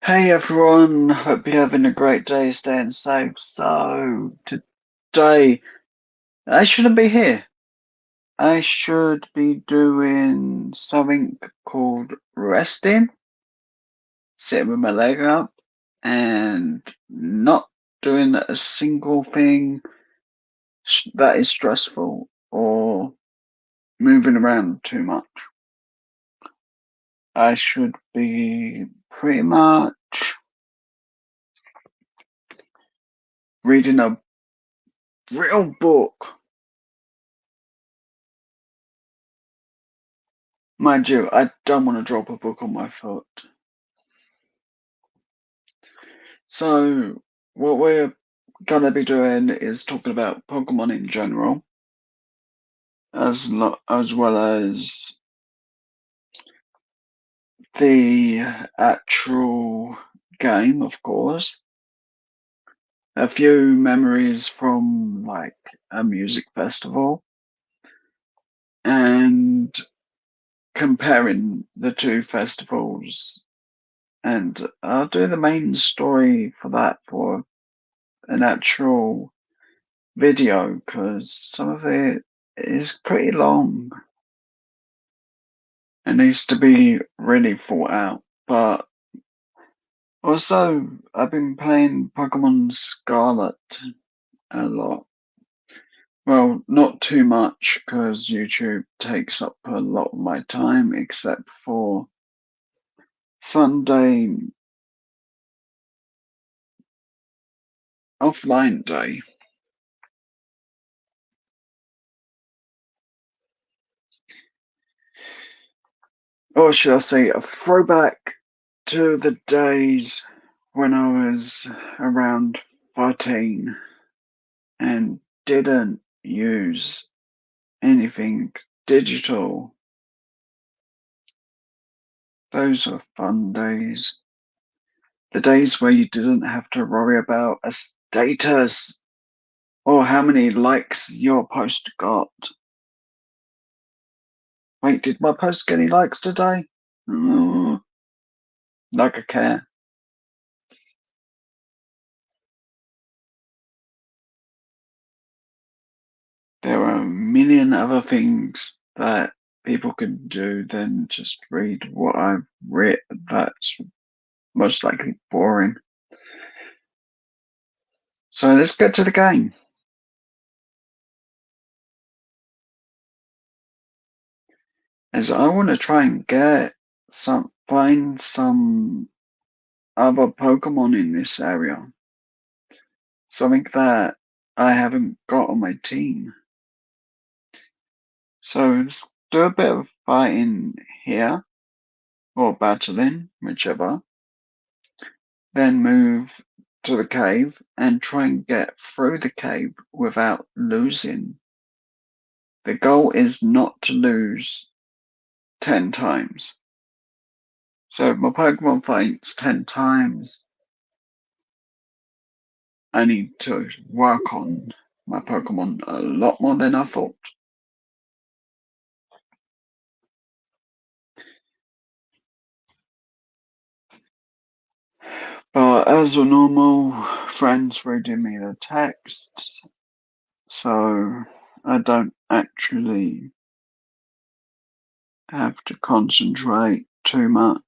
Hey everyone, hope you're having a great day, staying safe. So, today, I shouldn't be here. I should be doing something called resting, sitting with my leg up, and not doing a single thing that is stressful or moving around too much. I should be pretty much reading a real book. Mind you, I don't want to drop a book on my foot. So, what we're gonna be doing is talking about Pokemon in general, as well as the actual game, of course. A few memories from like a music festival, and comparing the two festivals. And I'll do the main story for that for an actual video because some of it is pretty long and needs to be really thought out. But also, I've been playing Pokemon Scarlet a lot. Well, not too much because YouTube takes up a lot of my time, except for Sunday offline day. Or should I say, a throwback to the days when I was around 13 and didn't use anything digital. Those are fun days. The days where you didn't have to worry about a status or how many likes your post got. Wait, did my post get any likes today? Like I care. There are a million other things that people can do than just read what I've read. That's most likely boring. So let's get to the game. As I want to try and find some other Pokemon in this area. Something that I haven't got on my team. So let's do a bit of fighting here, or battling, whichever. Then move to the cave and try and get through the cave without losing. The goal is not to lose 10 times. So if my Pokemon fights 10 times, I need to work on my Pokemon a lot more than I thought. But as a normal, friends reading me the text, so I don't actually have to concentrate too much.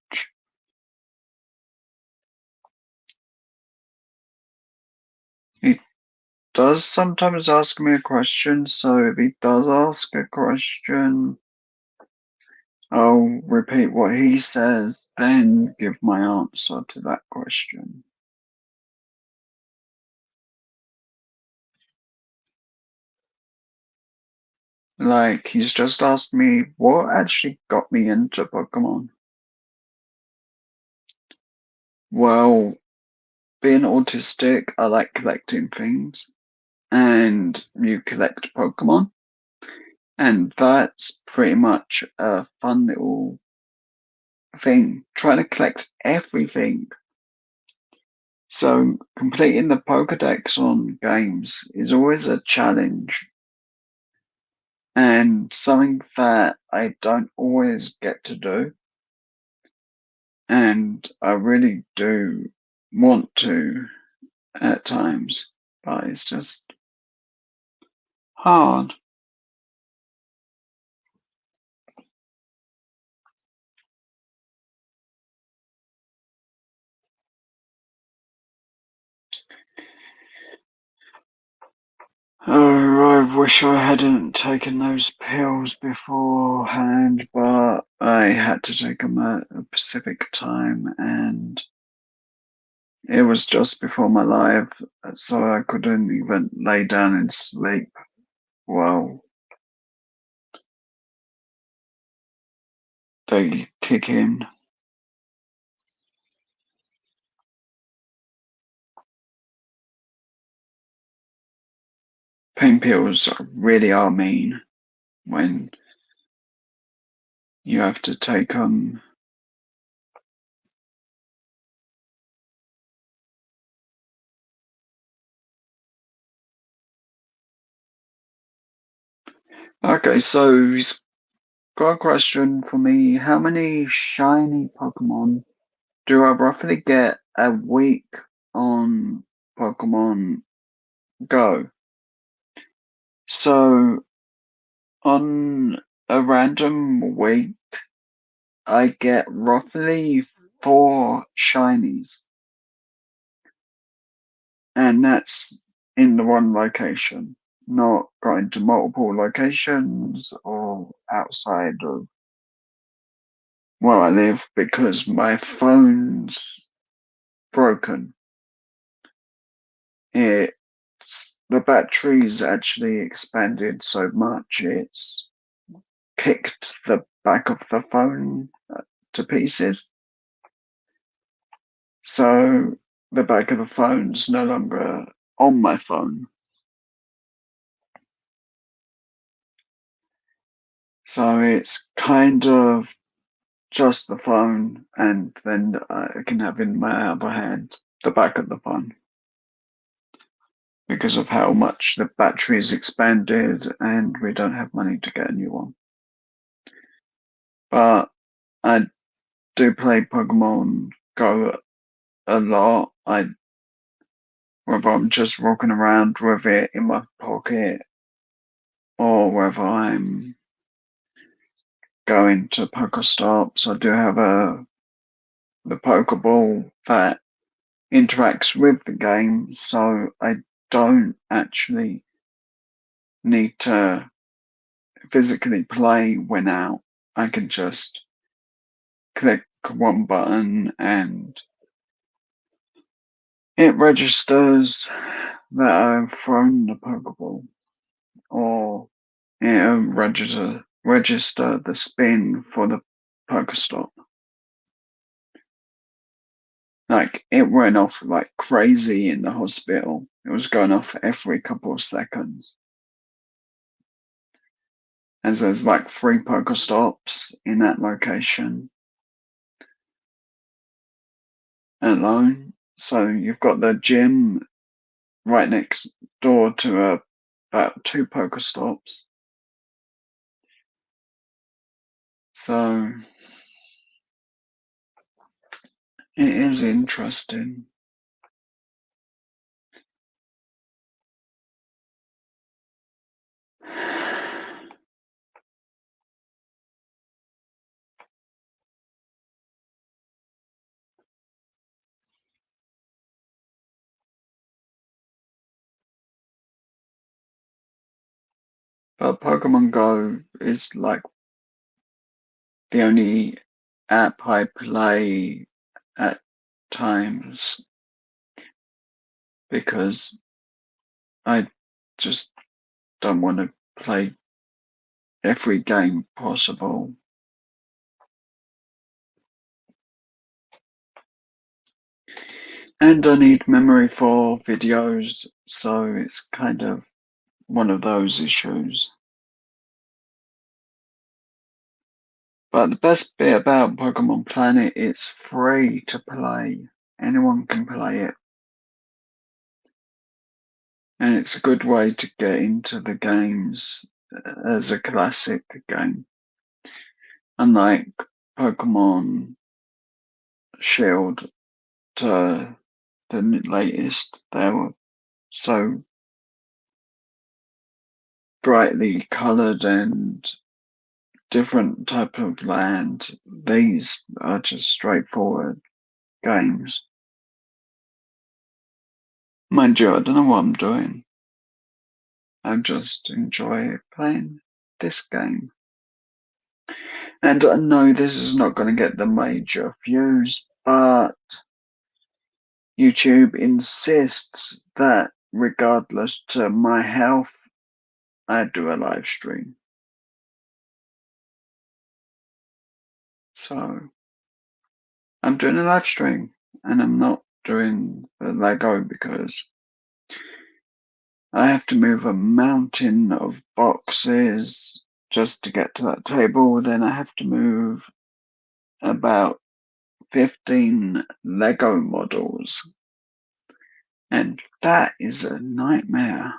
He does sometimes ask me a question, so if he does ask a question, I'll repeat what he says, then give my answer to that question. Like, he's just asked me what actually got me into Pokemon. Well, being autistic, I like collecting things, and you collect Pokemon, and that's pretty much a fun little thing, trying to collect everything. So, completing the Pokedex on games is always a challenge, and something that I don't always get to do. and I really do want to at times, but it's just hard. Oh, I wish I hadn't taken those pills beforehand, but I had to take them at a specific time, and it was just before my live, so I couldn't even lay down and sleep while they kick in. Pain pills really are mean when you have to take them. Okay, so he's got a question for me. How many shiny Pokemon do I roughly get a week on Pokemon Go? So on a random week, I get roughly 4 shinies, and that's in the one location, not going to multiple locations or outside of where I live because my phone's broken. The battery's actually expanded so much it's kicked the back of the phone to pieces. So the back of the phone's no longer on my phone. So it's kind of just the phone, and then I can have in my other hand the back of the phone because of how much the battery's expanded and we don't have money to get a new one. But I do play Pokemon Go a lot. Whether I'm just walking around with it in my pocket or whether I'm going to Pokestops, I do have the Pokeball that interacts with the game, so I don't actually need to physically play when out. I can just click one button and it registers that I've thrown the Pokeball, or it'll register the spin for the Pokestop. Like it went off like crazy in the hospital. It was going off every couple of seconds. As there's like 3 Pokestops in that location alone. So you've got the gym right next door to about 2 Pokestops. So it is interesting. But Pokemon Go is like the only app I play at times because I just don't want to play every game possible. And I need memory for videos, so it's kind of one of those issues. But the best bit about Pokemon Planet, it's free to play. Anyone can play it. And it's a good way to get into the games as a classic game. Unlike Pokemon Shield, the latest. They were so brightly coloured and different type of land. These are just straightforward games. Mind you, I don't know what I'm doing. I just enjoy playing this game. And I know this is not going to get the major views, but YouTube insists that regardless to my health, I do a live stream. So I'm doing a live stream and I'm not doing the Lego because I have to move a mountain of boxes just to get to that table. Then I have to move about 15 Lego models. And that is a nightmare.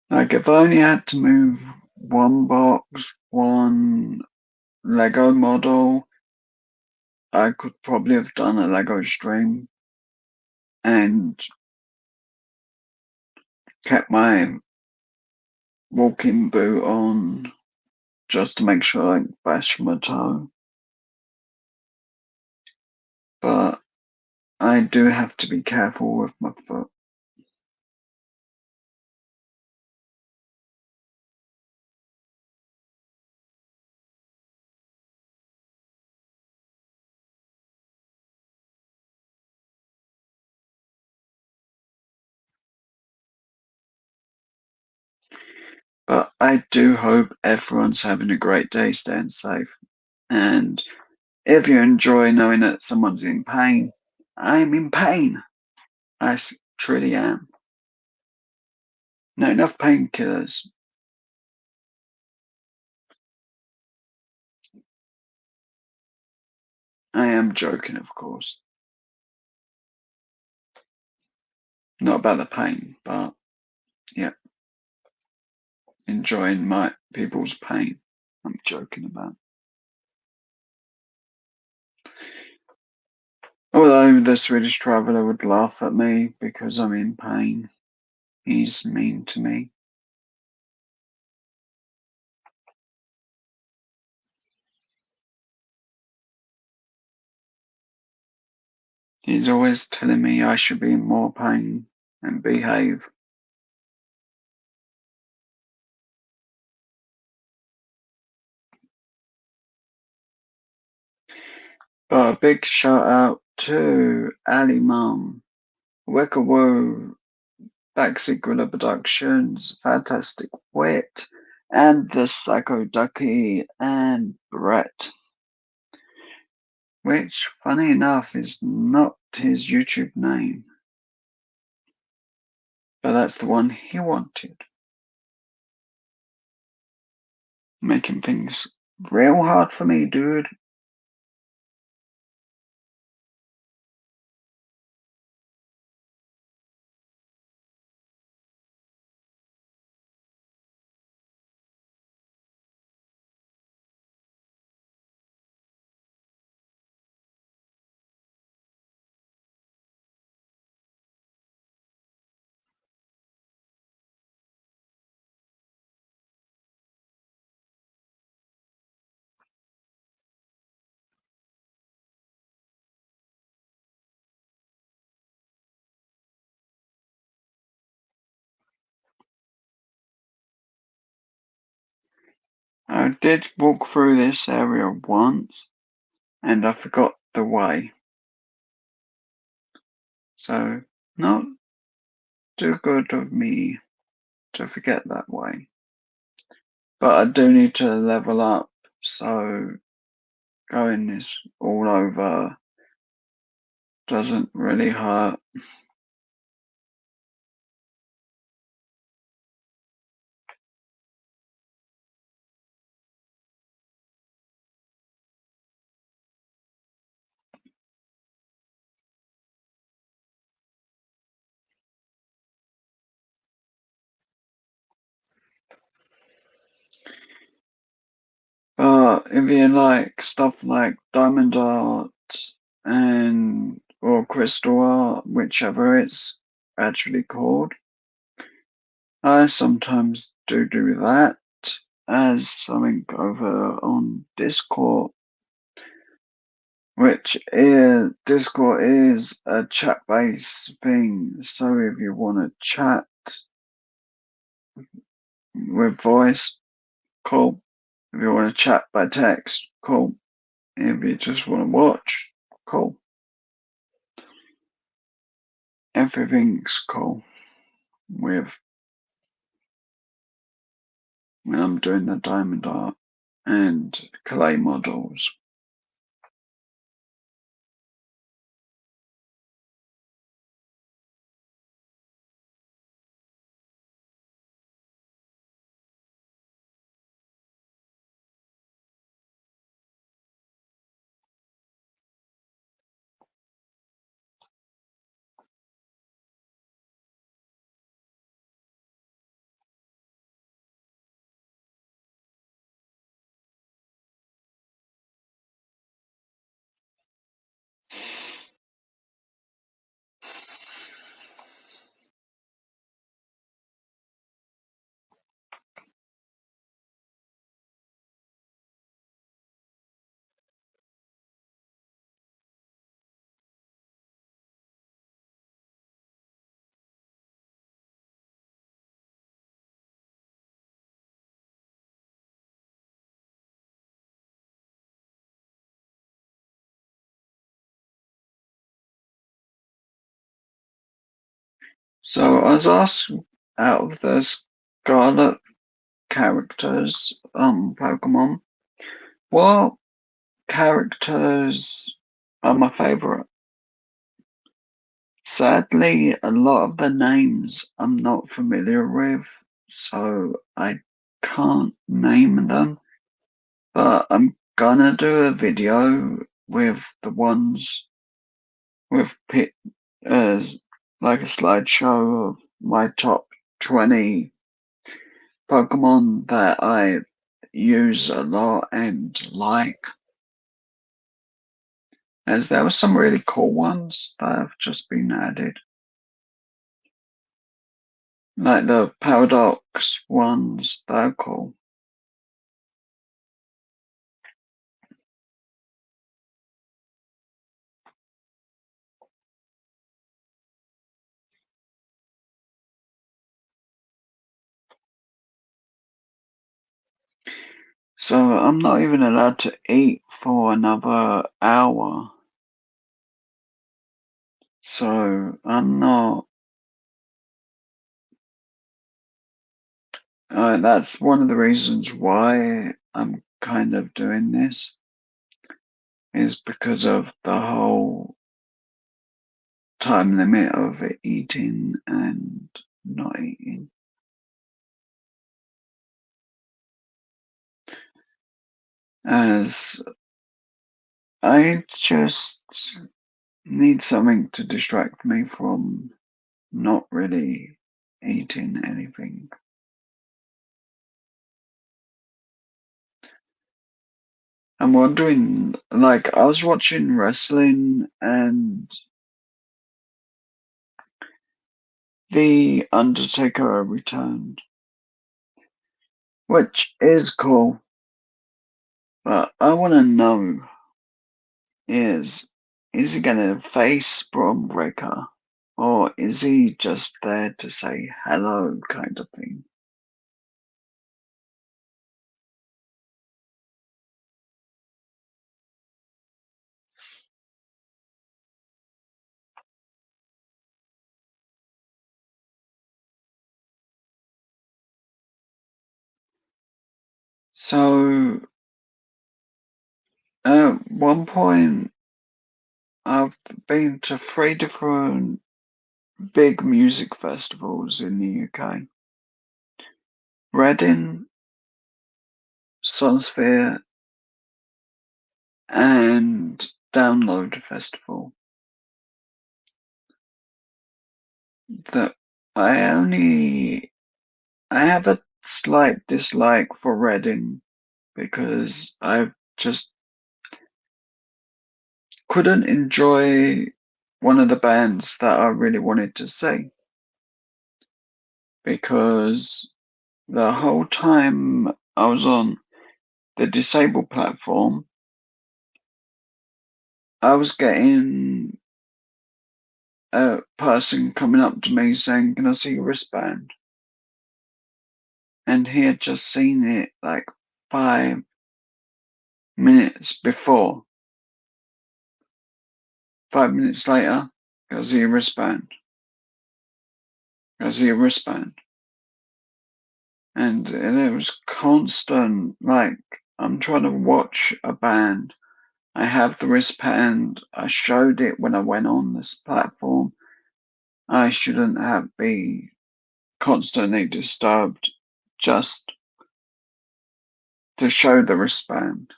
Like, if I only had to move one box, one Lego model, I could probably have done a Lego stream and kept my walking boot on just to make sure I don't bash my toe. But I do have to be careful with my foot. But I do hope everyone's having a great day, staying safe. And if you enjoy knowing that someone's in pain, I'm in pain. Truly am. Not enough painkillers. I am joking, of course. Not about the pain, but yeah, enjoying my people's pain. I'm joking about. Although the Swedish traveller would laugh at me because I'm in pain. He's mean to me. He's always telling me I should be in more pain and behave. But a big shout out to Ali Mum, Wickerwoo, Backseat Gorilla Productions, Fantastic Wit, and the Psycho Ducky and Brett, which, funny enough, is not his YouTube name, but that's the one he wanted. Making things real hard for me, dude. I did walk through this area once, and I forgot the way. So, not too good of me to forget that way. But I do need to level up, so going this all over doesn't really hurt. But if you like stuff like diamond art and or crystal art, whichever it's actually called, I sometimes do that as something over on Discord, which is Discord is a chat-based thing. So if you want to chat with voice, cool. If you want to chat by text, cool. If you just want to watch, cool. Everything's cool with when I'm doing the diamond art and clay models. So I was asked, out of the Scarlet characters Pokemon, what characters are my favorite? Sadly, a lot of the names I'm not familiar with, so I can't name them. But I'm gonna do a video with the ones with uh, like a slideshow of my top 20 Pokemon that I use a lot and like. As there were some really cool ones that have just been added. Like the Paradox ones, they're cool. So I'm not even allowed to eat for another hour. So I'm not. That's one of the reasons why I'm kind of doing this, is because of the whole time limit of eating and not eating. As I just need something to distract me from not really eating anything. I'm wondering, like, I was watching wrestling and The Undertaker returned, which is cool, but I want to know is he going to face Braun Breaker, or is he just there to say hello kind of thing? So, at one point, I've been to 3 different big music festivals in the UK. Reading, Sunsphere, and Download Festival. That I have a slight dislike for Reading because I just couldn't enjoy one of the bands that I really wanted to see because the whole time I was on the disabled platform, I was getting a person coming up to me saying, "Can I see your wristband?" And he had just seen it like 5 minutes before. 5 minutes later, "Can I see your wristband? Can I see your wristband?" And it was constant, like, I'm trying to watch a band. I have the wristband. I showed it when I went on this platform. I shouldn't have be constantly disturbed just to show the wristband.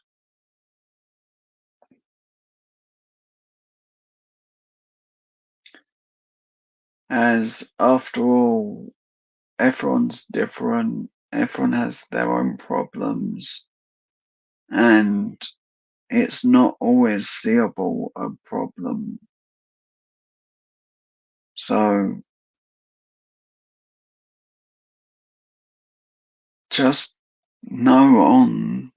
As after all, everyone's different, everyone has their own problems, and it's not always seeable a problem. So just know on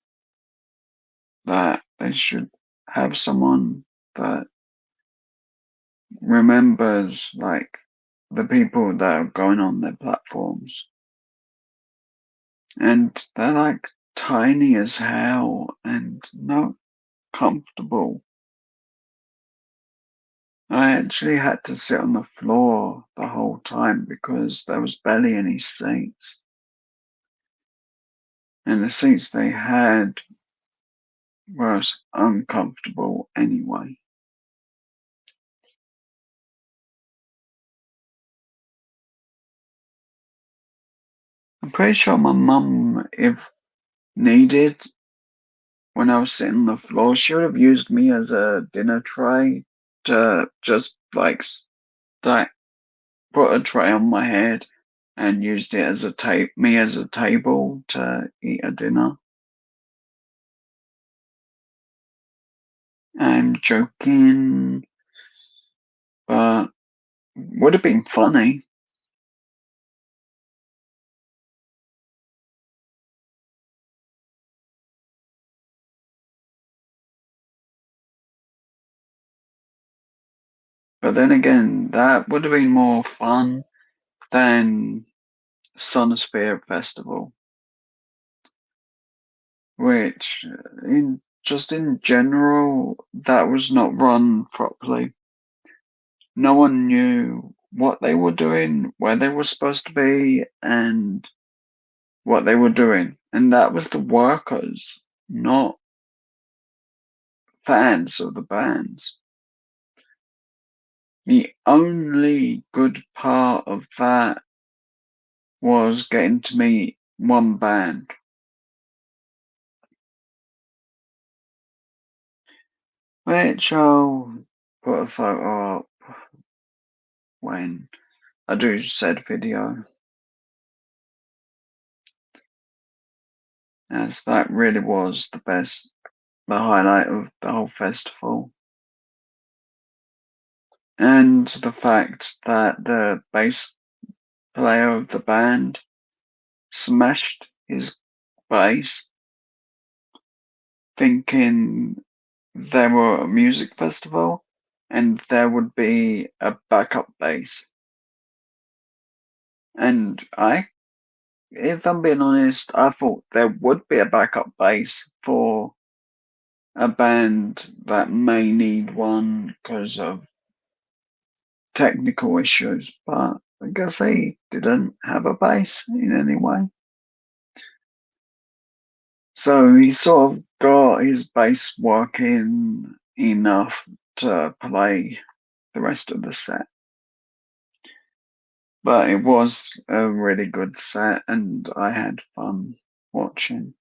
that they should have someone that remembers like the people that are going on their platforms. And they're like tiny as hell and not comfortable. I actually had to sit on the floor the whole time because there was barely any seats. And the seats they had was uncomfortable anyway. I'm pretty sure my mum, if needed, when I was sitting on the floor, she would have used me as a dinner tray to just like put a tray on my head and used it as me as a table to eat a dinner. I'm joking, but would have been funny. But then again, that would have been more fun than Sonosphere Festival, which in general, that was not run properly. No one knew what they were doing, where they were supposed to be, and what they were doing. And that was the workers, not fans of the bands. The only good part of that was getting to meet one band, which I'll put a photo up when I do said video, as that really was the highlight of the whole festival. And the fact that the bass player of the band smashed his bass, thinking there were a music festival and there would be a backup bass. And if I'm being honest, I thought there would be a backup bass for a band that may need one because of technical issues, but I guess they didn't have a bass in any way. So he sort of got his bass working enough to play the rest of the set. But it was a really good set and I had fun watching.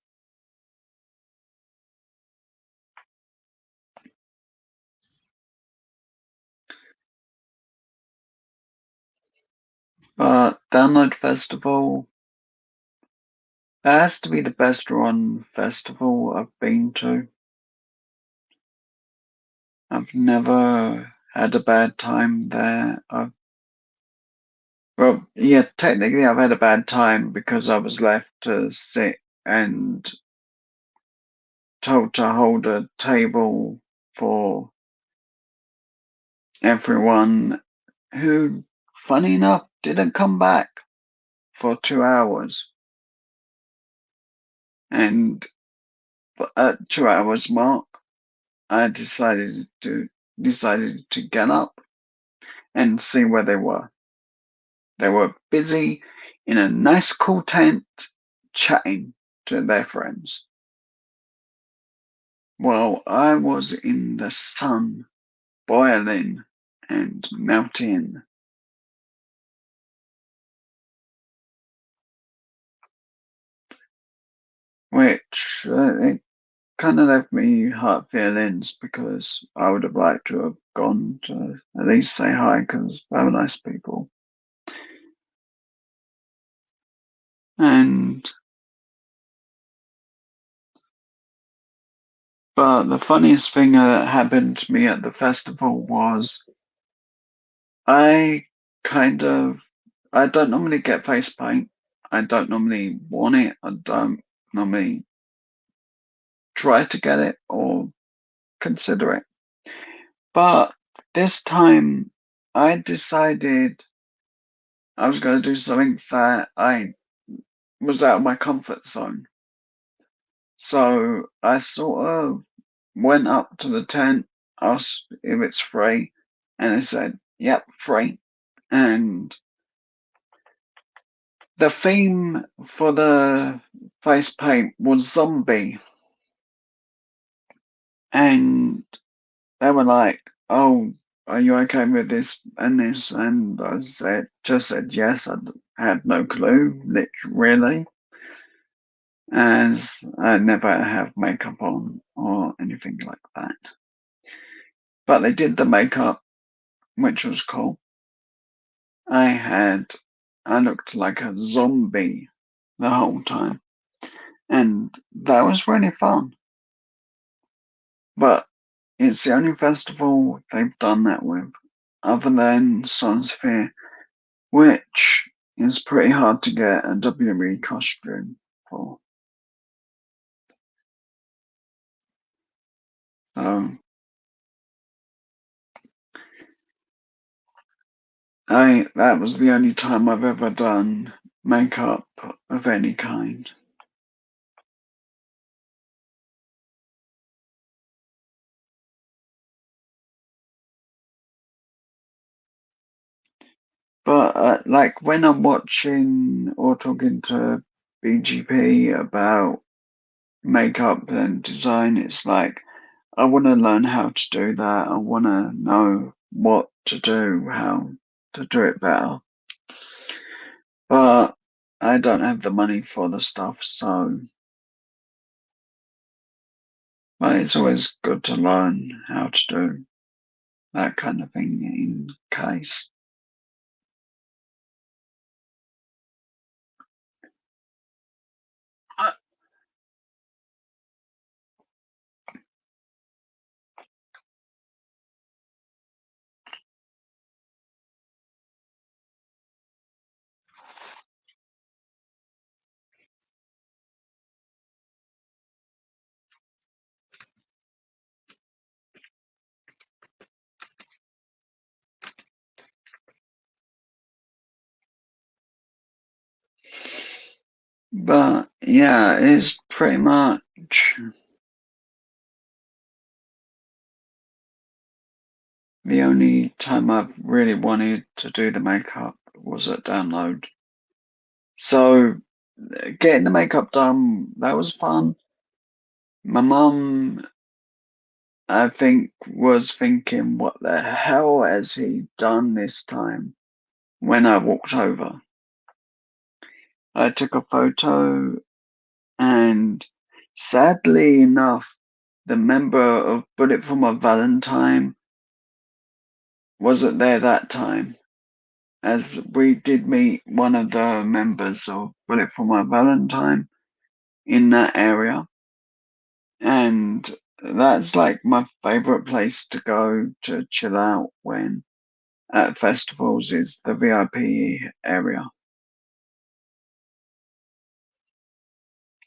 But Download Festival, That has to be the best run festival I've been to. I've never had a bad time there. Well, yeah, technically I've had a bad time because I was left to sit and told to hold a table for everyone who, funny enough, didn't come back for 2 hours. And at 2 hours mark, I decided to get up and see where they were. They were busy in a nice cool tent chatting to their friends. While I was in the sun, boiling and melting. Which it kind of left me hurt feelings because I would have liked to have gone to at least say hi because they were nice people. And but the funniest thing that happened to me at the festival was I kind of I don't normally get face paint. I don't normally want it. I don't normally try to get it or consider it. But this time I decided I was going to do something that I was out of my comfort zone. So I sort of went up to the tent, asked if it's free, and they said, yep, free. And the theme for the face paint was zombie. And they were like, oh, are you okay with this and this? And I just said yes. I had no clue, literally, as I never have makeup on or anything like that. But they did the makeup, which was cool. I looked like a zombie the whole time, and that was really fun. But it's the only festival they've done that with, other than Sunsphere, which is pretty hard to get a WWE costume for. So that was the only time I've ever done makeup of any kind. But like when I'm watching or talking to BGP about makeup and design, it's like I want to learn how to do that. I want to know what to do, how to do it better. But I don't have the money for the stuff, so but it's always good to learn how to do that kind of thing in case. But yeah, it's pretty much the only time I've really wanted to do the makeup was at download. So getting the makeup done, that was fun. My mum, I think, was thinking, what the hell has he done this time? When I walked over, I took a photo, and sadly enough, the member of Bullet for My Valentine wasn't there that time, as we did meet one of the members of Bullet for My Valentine, in that area, and that's like my favorite place to go to chill out when at festivals is the VIP area.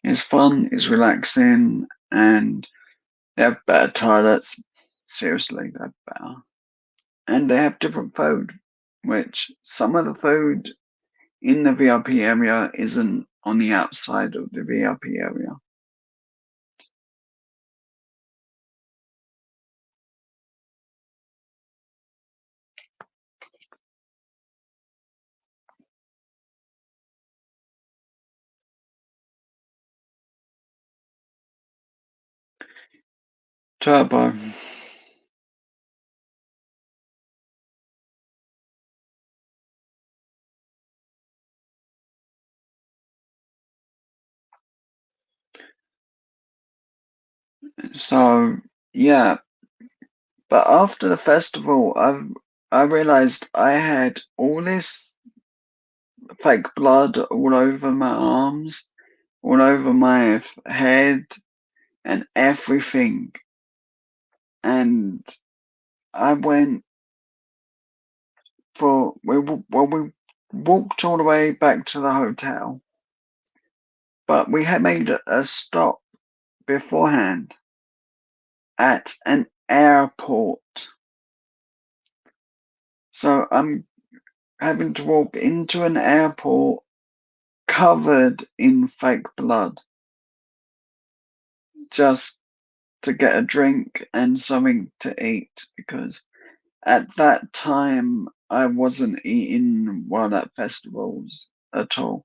It's fun, it's relaxing, and they have better toilets. Seriously, they're better. And they have different food, which some of the food in the VIP area isn't on the outside of the VIP area. Turbo. So yeah, but after the festival, I realized I had all this fake blood all over my arms, all over my head, and everything. And I went we walked all the way back to the hotel, but we had made a stop beforehand at an airport. So I'm having to walk into an airport covered in fake blood just to get a drink and something to eat because at that time I wasn't eating while at festivals at all,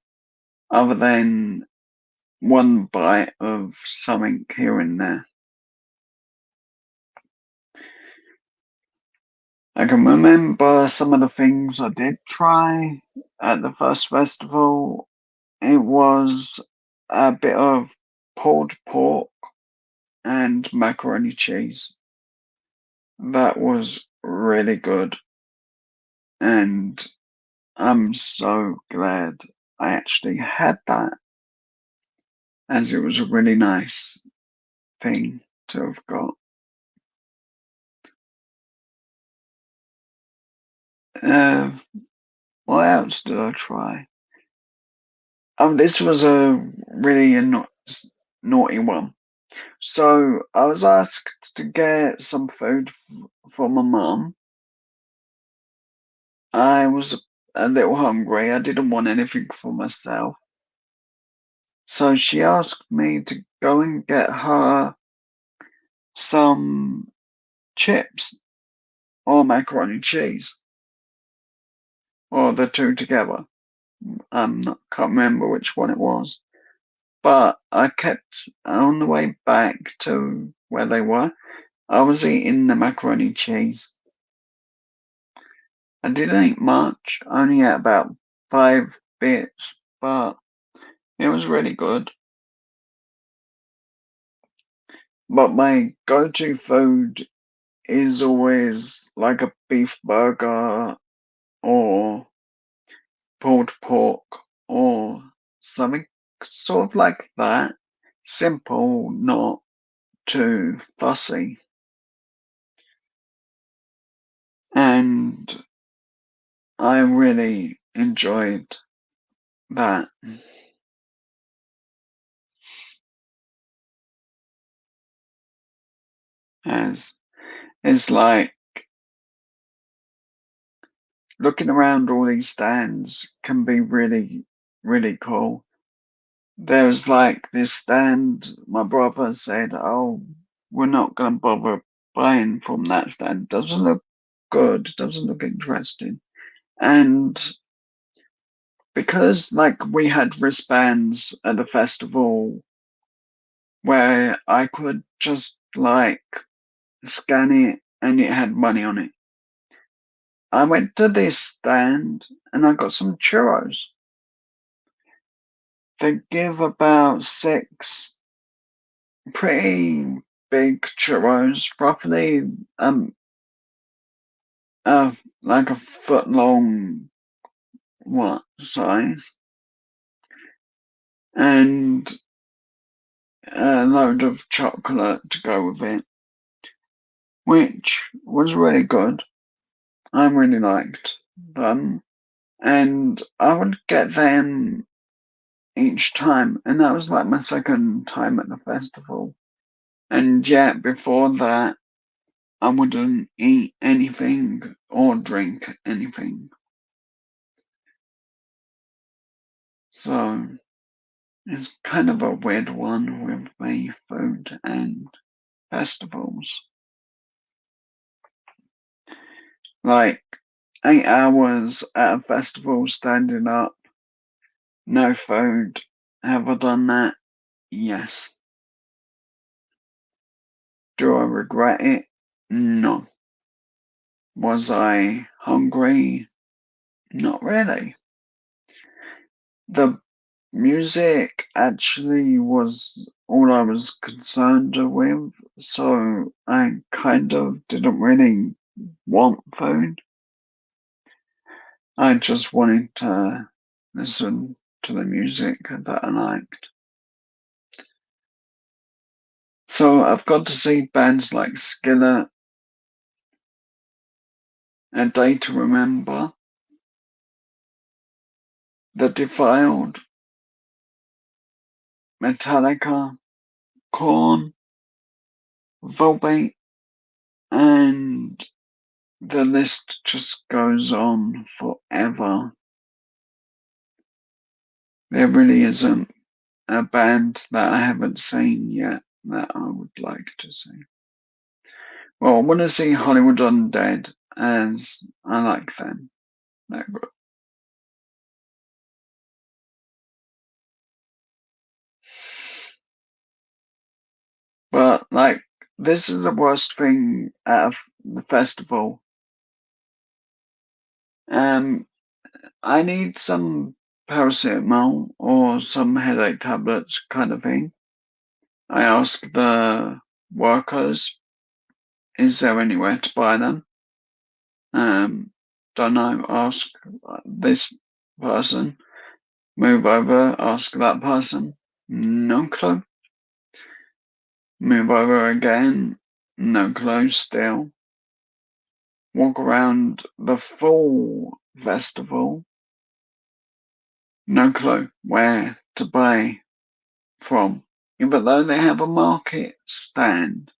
other than one bite of something here and there. I can remember some of the things I did try at the first festival. It was a bit of pulled pork and macaroni cheese. That was really good. And I'm so glad I actually had that, as it was a really nice thing to have got. Uh, what else did I try? Oh, this was a really naughty one. So I was asked to get some food for my mum. I was a little hungry. I didn't want anything for myself. So she asked me to go and get her some chips or macaroni and cheese or the two together. Can't remember which one it was. But I kept on the way back to where they were. I was eating the macaroni and cheese. I didn't eat much, only ate about 5 bits, but it was really good. But my go-to food is always like a beef burger or pulled pork or something sort of like that. Simple, not too fussy. And I really enjoyed that, as it's like looking around all these stands can be really, really cool. There was like this stand, my brother said, "Oh, we're not going to bother buying from that stand. Doesn't look good, doesn't look interesting." And because like we had wristbands at the festival where I could just like scan it and it had money on it. I went to this stand and I got some churros. They give about six pretty big churros, roughly uh like a foot long what size. And a load of chocolate to go with it, which was really good. I really liked them, and I would get them each time, and that was like my second time at the festival. And yet, before that, I wouldn't eat anything or drink anything. So it's kind of a weird one with the food and festivals. Like 8 hours at a festival standing up, no food. Have I done that? Yes. Do I regret it? No. Was I hungry? Not really. The music actually was all I was concerned with, so I kind of didn't really want food. I just wanted to listen to the music that I liked. So I've got to see bands like Skillet, A Day to Remember, The Defiled, Metallica, Korn, Volbeat, and the list just goes on forever. There really isn't a band that I haven't seen yet that I would like to see. Well, I want to see Hollywood Undead, as I like them. They're good. But like, this is the worst thing out of the festival. I need some paracetamol or some headache tablets, kind of thing. I ask the workers, is there anywhere to buy them? Don't know. Ask this person. Move over. Ask that person. No clue. Move over again. No clue still. Walk around the full festival. No clue where to buy from. Even though they have a market stand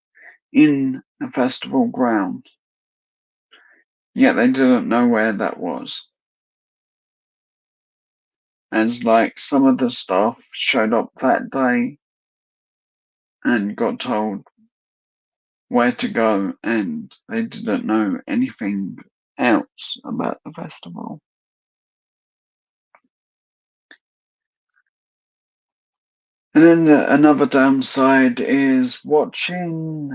in the festival ground, yet they didn't know where that was. As like some of the staff showed up that day and got told where to go, and they didn't know anything else about the festival. And then another downside is watching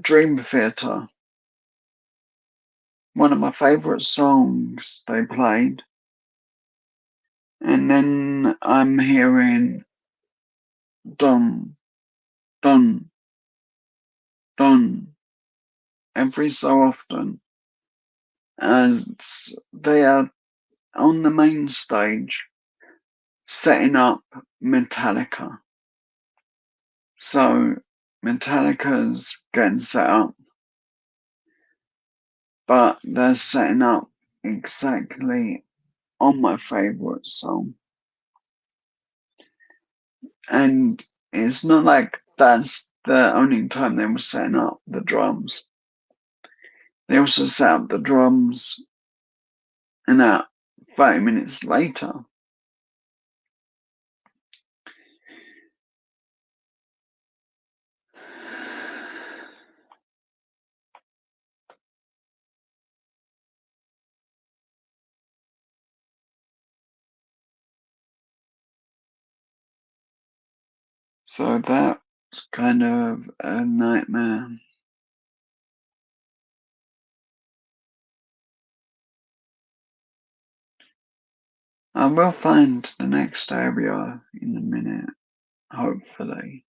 Dream Theater. One of my favourite songs they played, and then I'm hearing dun dun dun every so often as they are on the main stage setting up Metallica. So Metallica's getting set up, but they're setting up exactly on my favourite song. And it's not like that's the only time they were setting up the drums. They also set up the drums and 30 minutes later. So that's kind of a nightmare. I will find the next area in a minute, hopefully.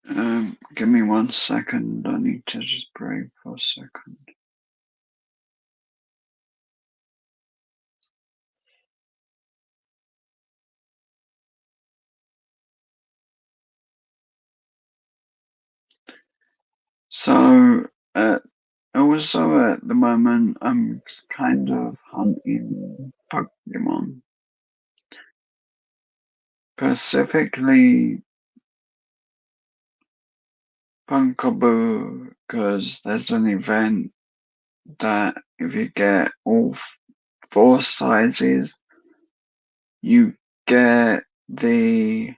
Give me 1 second. I need to just breathe for a second. So, also at the moment, I'm kind of hunting Pokemon, specifically Pumpkaboo, because there's an event that if you get all four sizes, you get the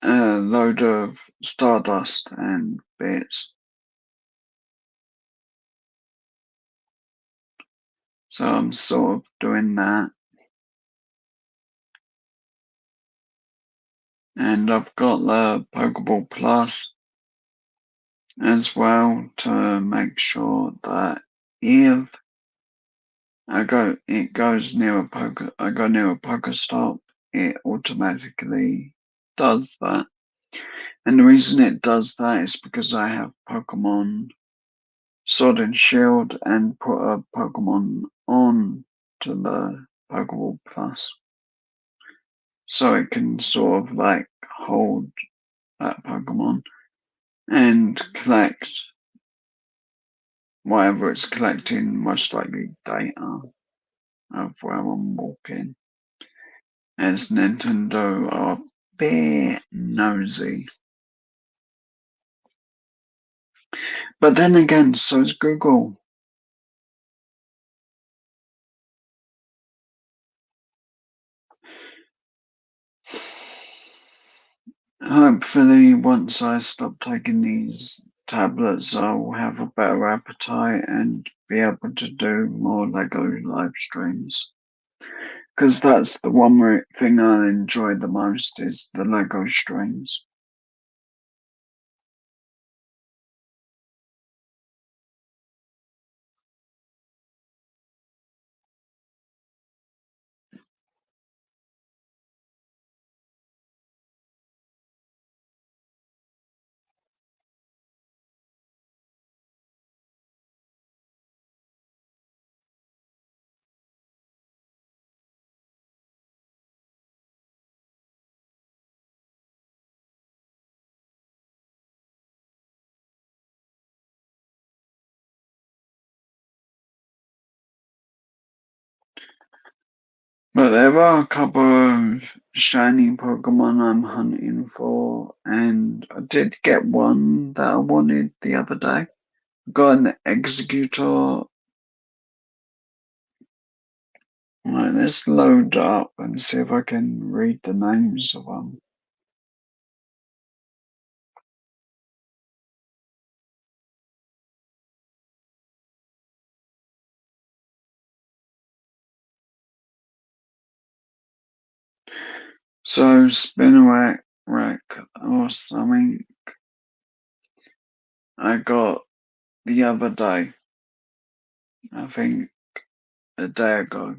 load of Stardust and bits. So I'm sort of doing that. And I've got the Pokeball Plus as well to make sure that if it goes near I go near a Pokestop, it automatically does that. And the reason it does that is because I have Pokemon Sword and Shield and put a Pokemon on to the Pokeball Plus. So it can sort of like hold that Pokemon and collect whatever it's collecting, most likely data of where I'm walking. As Nintendo are a bit nosy. But then again, so is Google. Hopefully, once I stop taking these tablets, I'll have a better appetite and be able to do more Lego live streams. Because that's the one thing I enjoy the most is the Lego streams. But there are a couple of shiny Pokemon I'm hunting for, and I did get one that I wanted the other day. Got an Executor. Right, let's load up and see if I can read the names of them. So, Spinarak or something I got the other day, I think a day ago,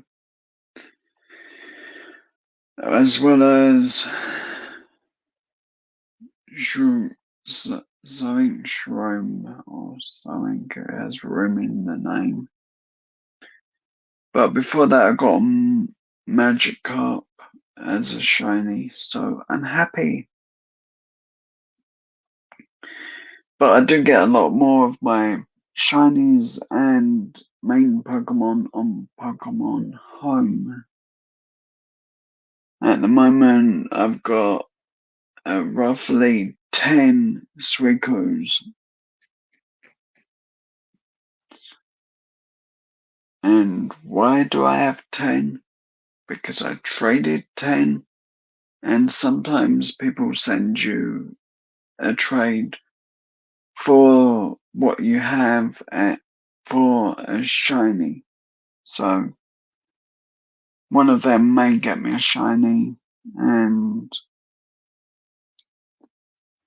as well as something Shroom or something. It has room in the name. But before that, I got a Magikarp as a shiny, so I'm happy. But I do get a lot more of my shinies and main Pokemon on Pokemon Home. At the moment, I've got roughly 10 Suicuos. And why do I have 10? Because I traded 10. And sometimes people send you a trade for what you have for a shiny. So one of them may get me a shiny, and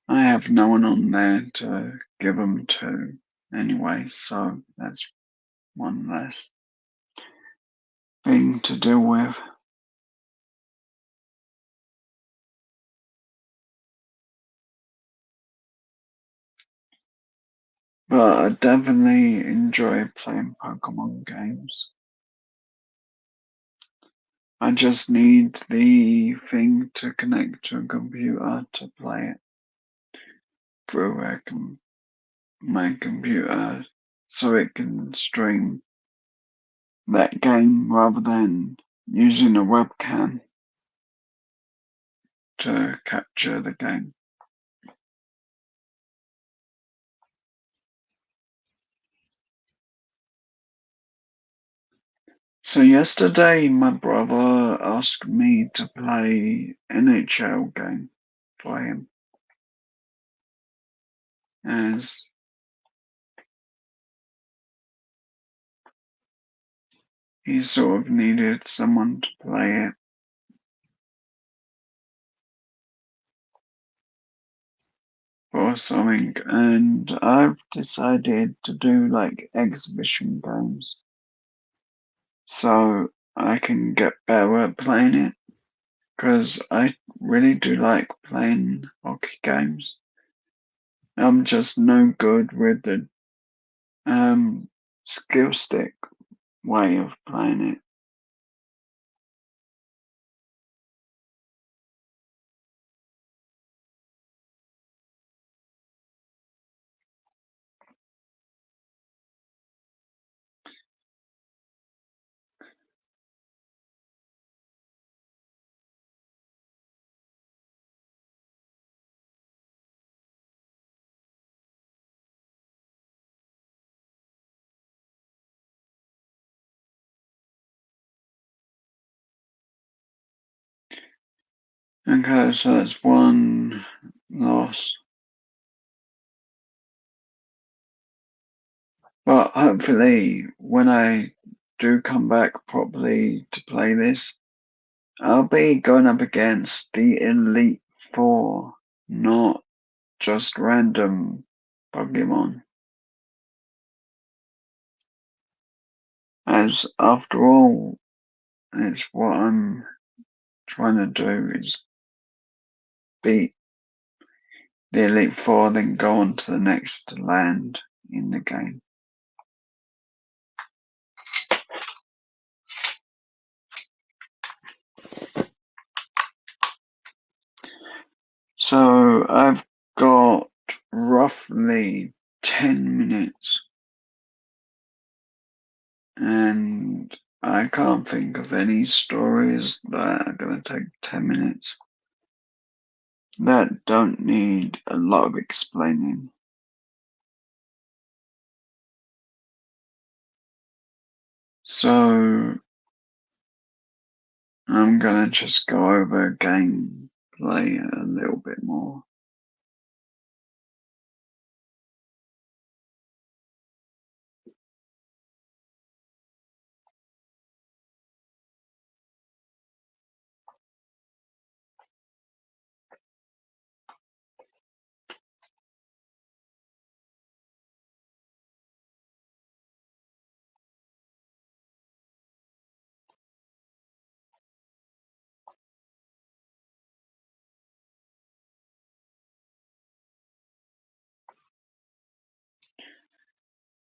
I have no one on there to give them to anyway, so that's one less thing to deal with. But I definitely enjoy playing Pokemon games. I just need the thing to connect to a computer to play it through my computer so it can stream that game rather than using a webcam to capture the game. So yesterday my brother asked me to play NHL game for him as he sort of needed someone to play it or something, and I've decided to do like exhibition games so I can get better at playing it because I really do like playing hockey games. I'm just no good with the skill stick way of playing it. Okay, so that's one loss. But hopefully, when I do come back properly to play this, I'll be going up against the Elite Four, not just random Pokemon. As after all, it's what I'm trying to do is beat the Elite Four, then go on to the next land in the game. So I've got roughly 10 minutes and I can't think of any stories that are going to take 10 minutes that don't need a lot of explaining. So I'm going to just go over gameplay a little bit more.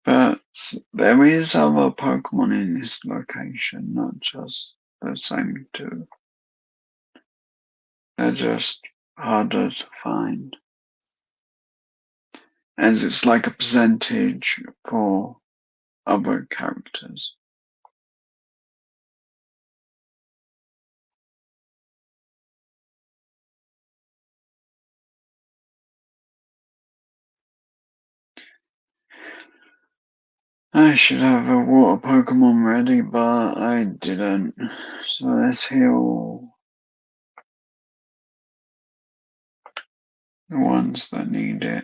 But there is other Pokemon in this location, not just the same two. They're just harder to find, as it's like a percentage for other characters. I should have a water Pokemon ready, but I didn't. So let's heal the ones that need it.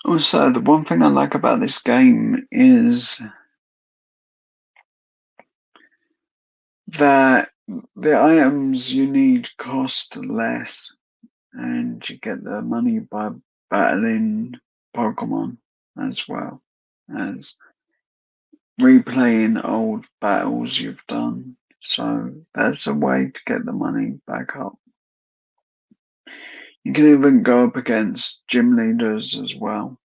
Also, the one thing I like about this game is that the items you need cost less, and you get the money by battling Pokemon as well as replaying old battles you've done. So that's a way to get the money back up. You can even go up against gym leaders as well.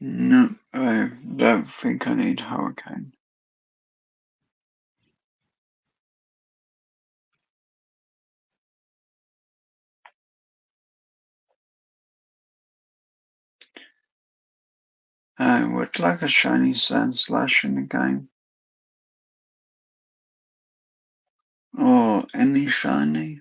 No, I don't think I need Hurricane. I would like a shiny Sandslash in the game. Or any shiny.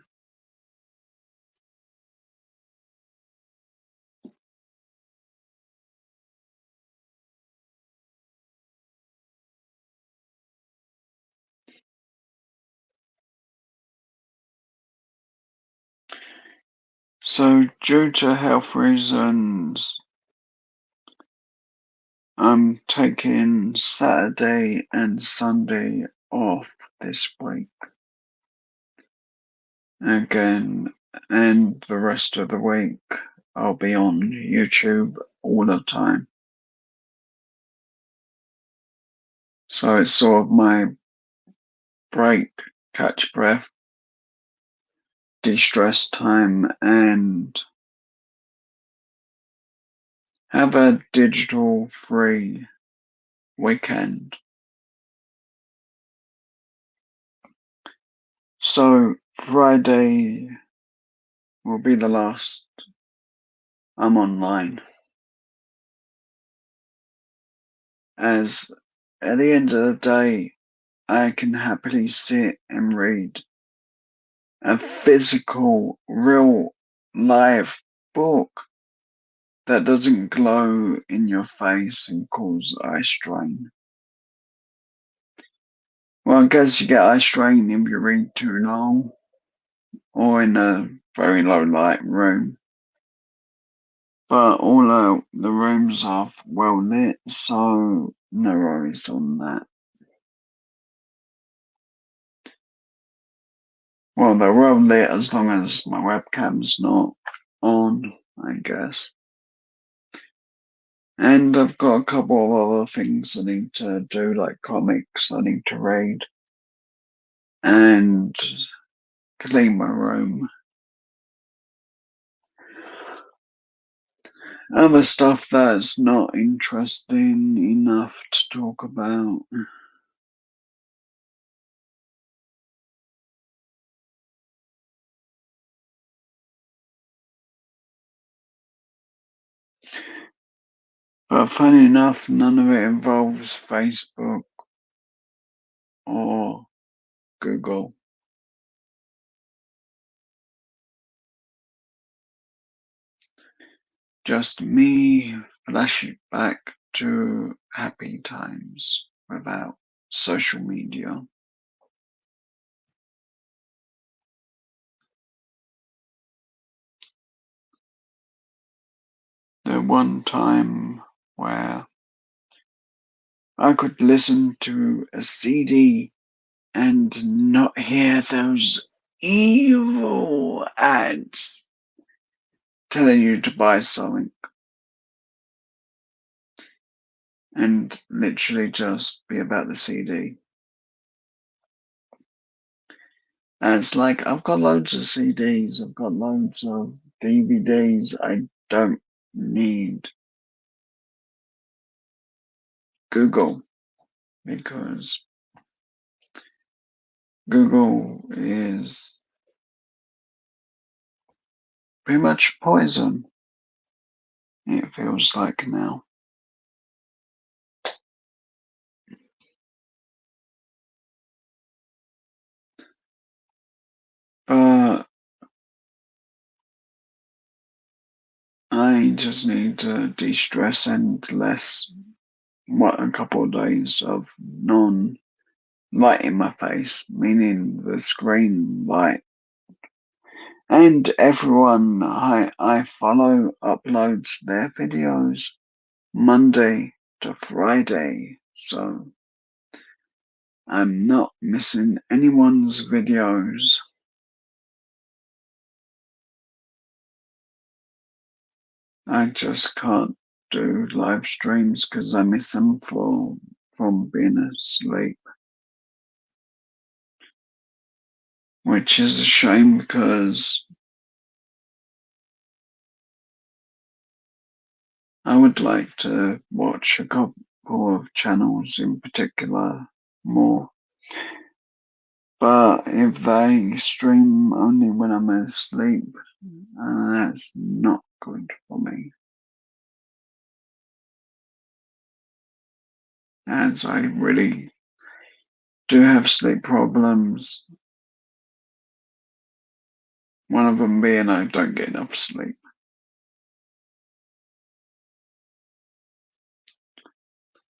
So, due to health reasons, I'm taking Saturday and Sunday off this week again, and the rest of the week I'll be on YouTube all the time. So it's sort of my break, catch breath, de-stress time, and have a digital free weekend. So Friday will be the last I'm online, as at the end of the day, I can happily sit and read a physical, real, live book that doesn't glow in your face and cause eye strain. Well, I guess you get eye strain if you read too long or in a very low light room. But all the rooms are well lit, so no worries on that. Well, they're well lit as long as my webcam's not on, I guess. And I've got a couple of other things I need to do, like comics I need to read and clean my room. Other stuff that's not interesting enough to talk about. But funny enough, none of it involves Facebook or Google. Just me flashing back to happy times without social media. The one time where I could listen to a CD and not hear those evil ads telling you to buy something and literally just be about the CD. And it's like, I've got loads of CDs, I've got loads of DVDs. I don't need Google because Google is pretty much poison, it feels like now. But I just need to de-stress and a couple of days of non-light in my face, meaning the screen light. And everyone I follow uploads their videos Monday to Friday, so I'm not missing anyone's videos. I just can't do live streams because I miss them from being asleep, which is a shame because I would like to watch a couple of channels in particular more. But if they stream only when I'm asleep, that's not good for me. As I really do have sleep problems. One of them being I don't get enough sleep.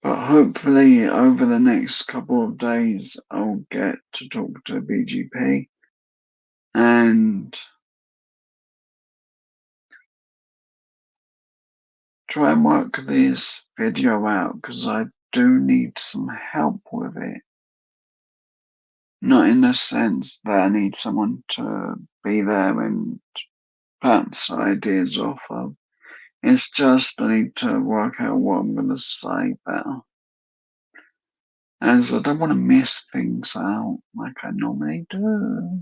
But hopefully over the next couple of days I'll get to talk to BGP and try and work this video out because I do need some help with it. Not in the sense that I need someone to be there and bounce ideas off of. It's just I need to work out what I'm going to say better. As I don't want to miss things out like I normally do.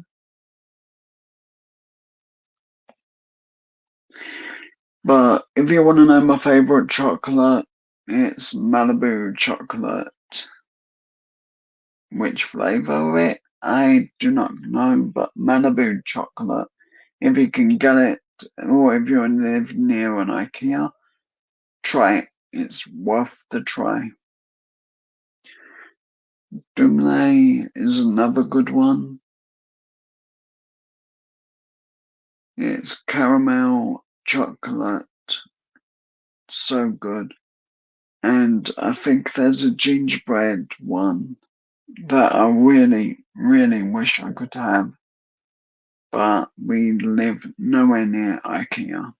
But if you want to know my favorite chocolate, it's Malibu chocolate. Which flavor of it? I do not know, but Malibu chocolate. If you can get it, or if you live near an IKEA, try it. It's worth the try. Dumley is another good one. It's caramel chocolate. So good. And I think there's a gingerbread one that I really, really wish I could have. But we live nowhere near IKEA.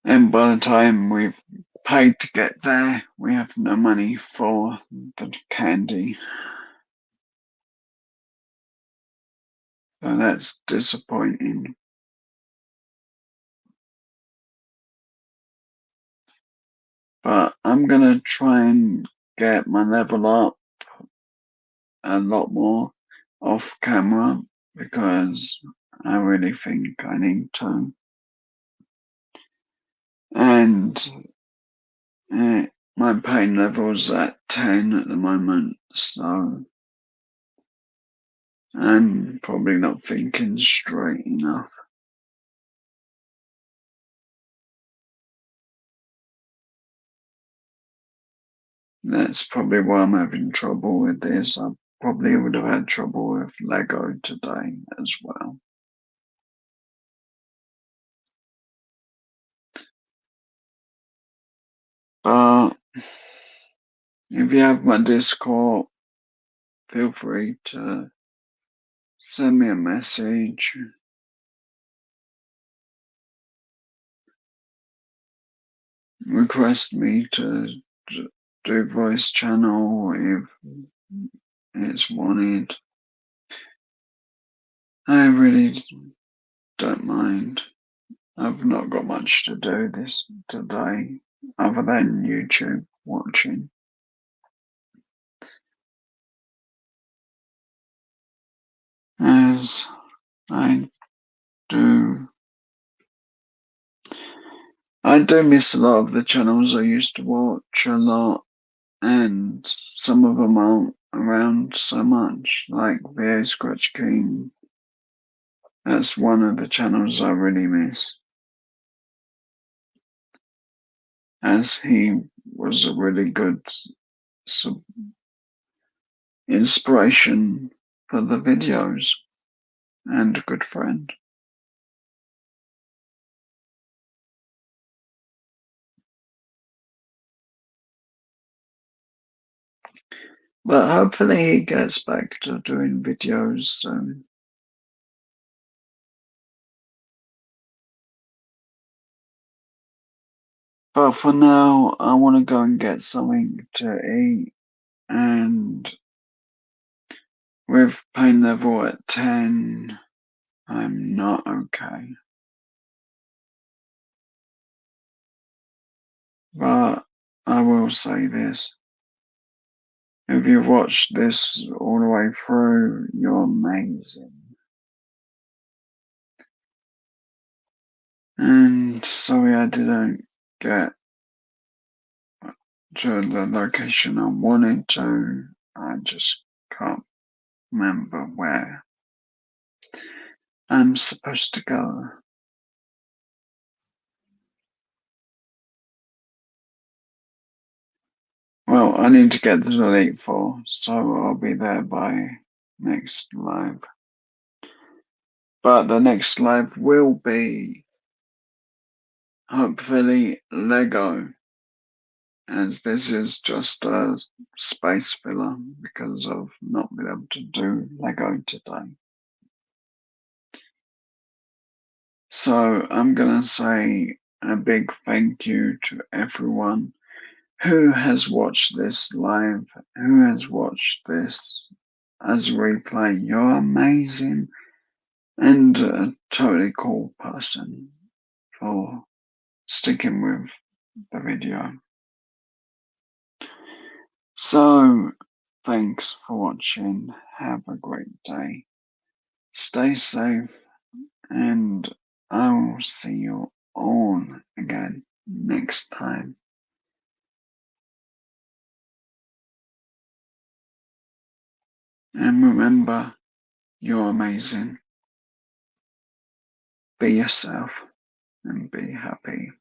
And by the time we've paid to get there, we have no money for the candy. So that's disappointing. But I'm gonna try and get my level up a lot more off camera because I really think I need to. And my pain level's at 10 at the moment, so I'm probably not thinking straight enough. That's probably why I'm having trouble with this. I probably would have had trouble with Lego today as well. But if you have my Discord, feel free to send me a message. request me to do voice channel if it's wanted. I really don't mind. I've not got much to do this today other than YouTube watching. As I do I do miss a lot of the channels I used to watch a lot, and some of them aren't around so much, like VA Scratch King. That's one of the channels I really miss, as he was a really good sub- inspiration for the videos and a good friend. But hopefully he gets back to doing videos soon. But for now, I want to go and get something to eat, and with pain level at 10, I'm not okay. But I will say this. If you've watched this all the way through, you're amazing. And sorry I didn't get to the location I wanted to. I just can't remember where I'm supposed to go. Well, I need to get to the Elite Four, so I'll be there by next live. But the next live will be hopefully Lego, as this is just a space filler because I've not been able to do Lego today. So I'm gonna say a big thank you to everyone who has watched this live, who has watched this as a replay. You're amazing and a totally cool person for sticking with the video. So, thanks for watching. Have a great day. Stay safe, and I will see you all again next time. And remember, you're amazing. Be yourself and be happy.